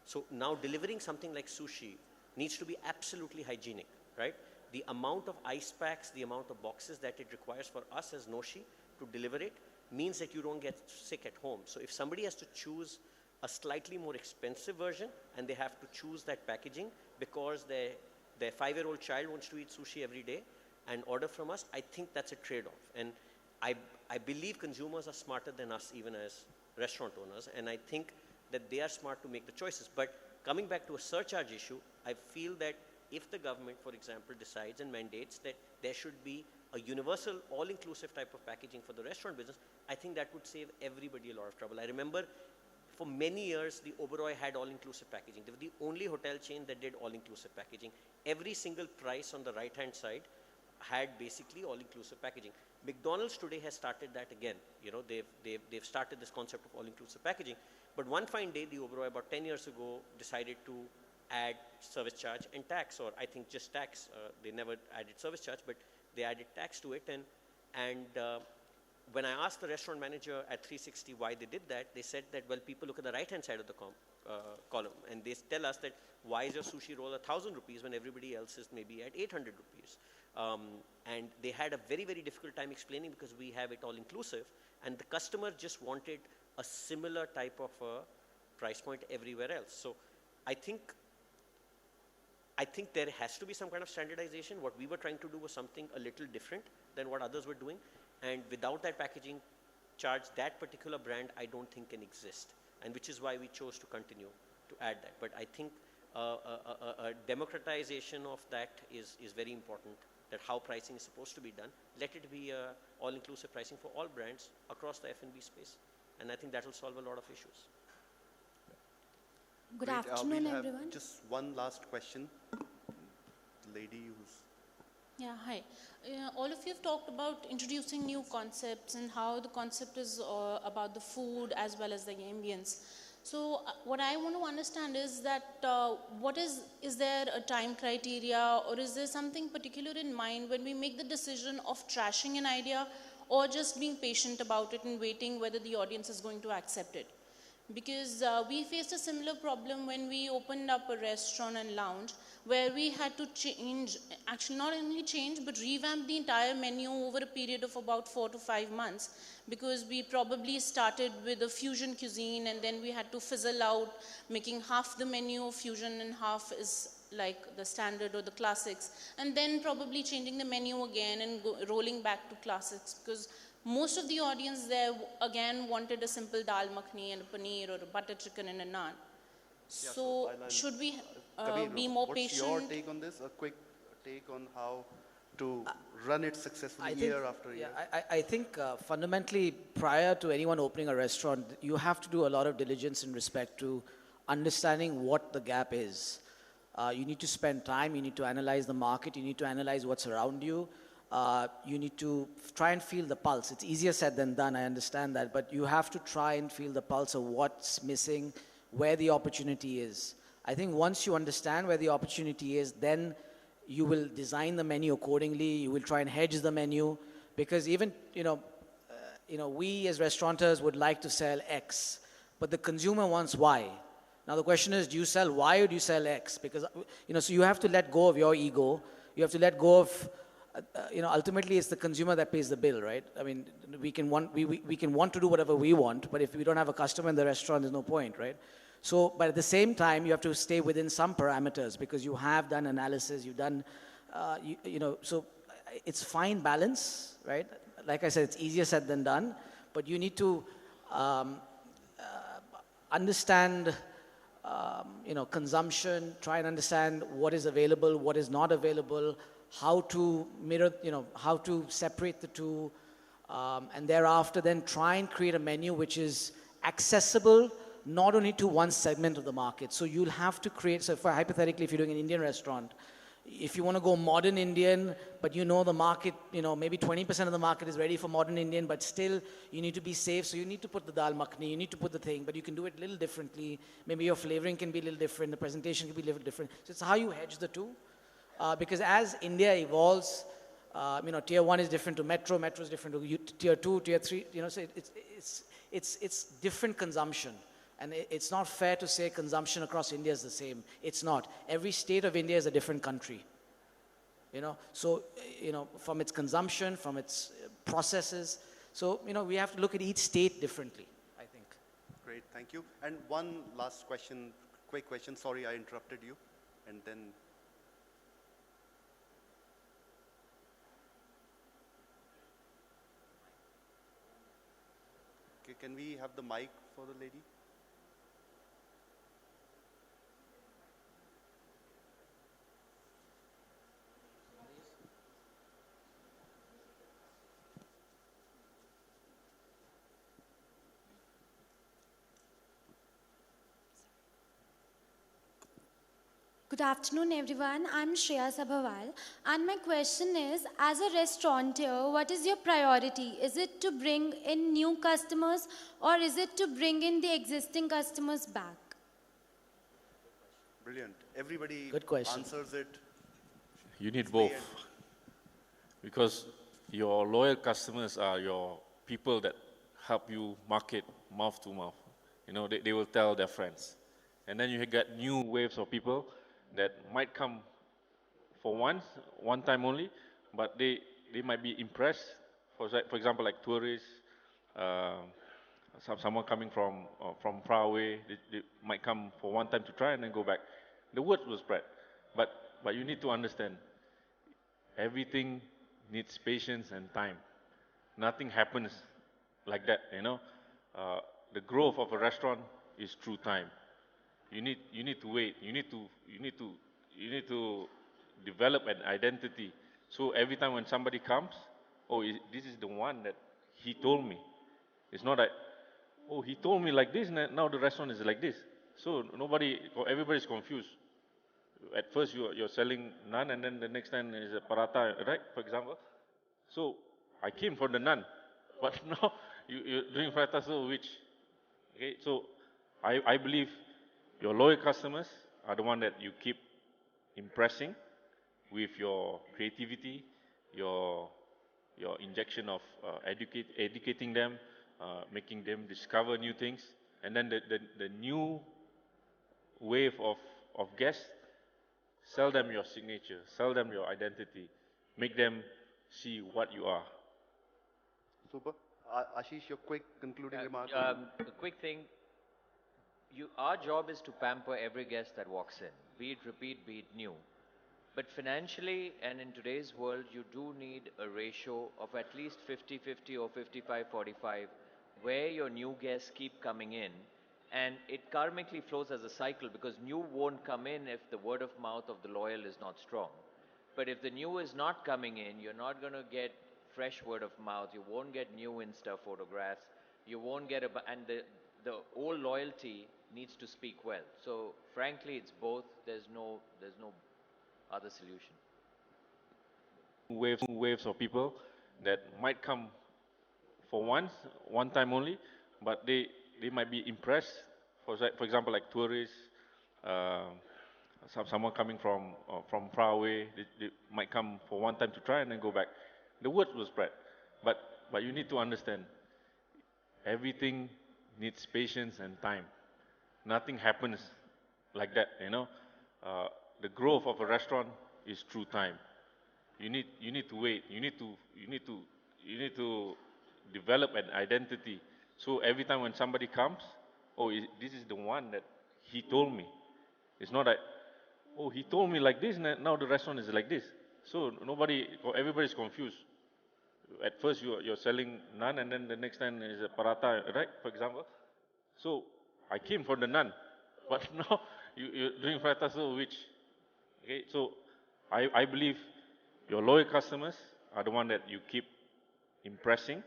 So now delivering something like sushi needs to be absolutely hygienic, right? The amount of ice packs, the amount of boxes that it requires for us as Noshi to deliver it means that you don't get sick at home. So if somebody has to choose a slightly more expensive version and they have to choose that packaging because their 5-year-old child wants to eat sushi every day and order from us, I think that's a trade-off. And I believe consumers are smarter than us even as restaurant owners, and I think that they are smart to make the choices. But coming back to a surcharge issue, I feel that if the government, for example, decides and mandates that there should be a universal, all-inclusive type of packaging for the restaurant business, I think that would save everybody a lot of trouble. I remember for many years, the Oberoi had all-inclusive packaging. They were the only hotel chain that did all-inclusive packaging. Every single price on the right-hand side had basically all-inclusive packaging. McDonald's today has started that again. You know, they've started this concept of all-inclusive packaging. But one fine day, the Oberoi about 10 years ago decided to add service charge and tax, or I think just tax. They never added service charge, but they added tax to it. And when I asked the restaurant manager at 360 why they did that, they said that, well, people look at the right-hand side of the column, and they tell us that, why is your sushi roll 1,000 rupees when everybody else is maybe at 800 rupees? And they had a very, very difficult time explaining because we have it all inclusive, and the customer just wanted a similar type of price point everywhere else. So I think there has to be some kind of standardization. What we were trying to do was something a little different than what others were doing. And without that packaging charge, that particular brand I don't think can exist. And which is why we chose to continue to add that. But I think a democratization of that is very important, that how pricing is supposed to be done. Let it be all-inclusive pricing for all brands across the F&B space. And I think that will solve a lot of issues. Good Great. afternoon, We'll have everyone. just one last question. Lady who's... Yeah, hi. All of you have talked about introducing new concepts and how the concept is about the food as well as the ambience. So what I want to understand is that is there a time criteria, or is there something particular in mind when we make the decision of trashing an idea or just being patient about it and waiting whether the audience is going to accept it? Because we faced a similar problem when we opened up a restaurant and lounge, where we had to change, actually not only change, but revamp the entire menu over a period of about 4 to 5 months, because we probably started with a fusion cuisine and then we had to fizzle out, making half the menu fusion and half is like the standard or the classics, and then probably changing the menu again and rolling back to classics, because most of the audience there again wanted a simple dal makhani and a paneer or a butter chicken and a naan. So should we Kabir, be more what's patient? your take on this? A quick take on how to run it successfully year after year? I think fundamentally, prior to anyone opening a restaurant, you have to do a lot of diligence in respect to understanding what the gap is. You need to spend time, you need to analyze the market, you need to analyze what's around you. You need to try and feel the pulse. It's easier said than done, I understand that, but you have to try and feel the pulse of what's missing, where the opportunity is. I think once you understand where the opportunity is, then you will design the menu accordingly, you will try and hedge the menu, because even, we as restaurateurs would like to sell X, but the consumer wants Y. Now the question is, do you sell Y or do you sell X? Because, so you have to let go of your ego, you have to let go of ultimately it's the consumer that pays the bill, right? I mean, we can want to do whatever we want, but if we don't have a customer in the restaurant, there's no point, right? So, but at the same time, you have to stay within some parameters because you have done analysis, you've done, so it's fine balance, right? Like I said, it's easier said than done, but you need to understand, consumption, try and understand what is available, what is not available, how to mirror, how to separate the two, and thereafter then try and create a menu which is accessible not only to one segment of the market. So you'll have to create, hypothetically, if you're doing an Indian restaurant, if you want to go modern Indian, but you know the market, you know, maybe 20% of the market is ready for modern Indian, but still you need to be safe, so you need to put the dal makhni, you need to put the thing, but you can do it a little differently. Maybe your flavoring can be a little different, the presentation can be a little different. So it's how you hedge the two. Because as India evolves, you know, tier 1 is different to metro, metro is different to tier 2, tier 3, you know, so it's different consumption. And it's not fair to say consumption across India is the same. It's not. Every state of India is a different country. You know, so, you know, from its consumption, from its processes. So, you know, we have to look at each state differently, I think. Great, thank you. And one last question, quick question. Sorry, I interrupted you. And then. Okay, can we have the mic for the lady? Good afternoon, everyone. I'm Shreya Sabharwal, and my question is, as a restaurateur, what is your priority? Is it to bring in new customers, or is it to bring in the existing customers back? Brilliant. Everybody Good question. answers it. You need both. Because your loyal customers are your people that help you market mouth to mouth. You know, they will tell their friends. And then you get new waves of people that might come for one time only, but they might be impressed. For example, like tourists, someone coming from far away, they might come for one time to try and then go back. The word will spread. But you need to understand, everything needs patience and time. Nothing happens like that, you know. The growth of a restaurant is through time. You need to wait. You need to develop an identity. So every time when somebody comes, oh, this is the one that he told me. It's not that, oh, he told me like this, and now the restaurant is like this. So everybody's confused. At first you're selling naan, and then the next time is a paratha, right? For example. So I came for the naan, but now you're doing paratha. So which? Okay. So I believe your loyal customers are the one that you keep impressing with your creativity, your injection of educating them, making them discover new things, and then the new wave of guests, sell them your signature, sell them your identity, make them see what you are. Super. Ashish, your quick concluding remark. A quick thing. Our job is to pamper every guest that walks in, be it repeat, be it new. But financially and in today's world, you do need a ratio of at least 50-50 or 55-45, where your new guests keep coming in. And it karmically flows as a cycle, because new won't come in if the word of mouth of the loyal is not strong. But if the new is not coming in, you're not going to get fresh word of mouth. You won't get new Insta photographs. You won't get and the old loyalty needs to speak well. So frankly, it's both. There's no other solution. Waves of people that might come for one time only, but they might be impressed. For example, like tourists, someone coming from far away, they might come for one time to try and then go back. The word will spread. But you need to understand, everything needs patience and time. Nothing happens like that, you know. The growth of a restaurant is through time. You need to wait. You need to develop an identity. So every time when somebody comes, oh, this is the one that he told me. It's not that, oh, he told me like this, and now the restaurant is like this. So everybody's confused. At first you're selling naan, and then the next time is a paratha, right? For example. So I came for the naan, but now you're doing paratha. So which? Okay. So I believe your loyal customers are the one that you keep impressing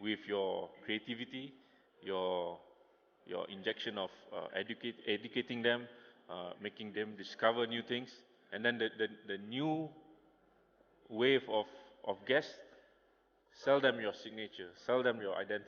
with your creativity, your injection of educating them, making them discover new things, And then the new wave of guests, sell them your signature, sell them your identity.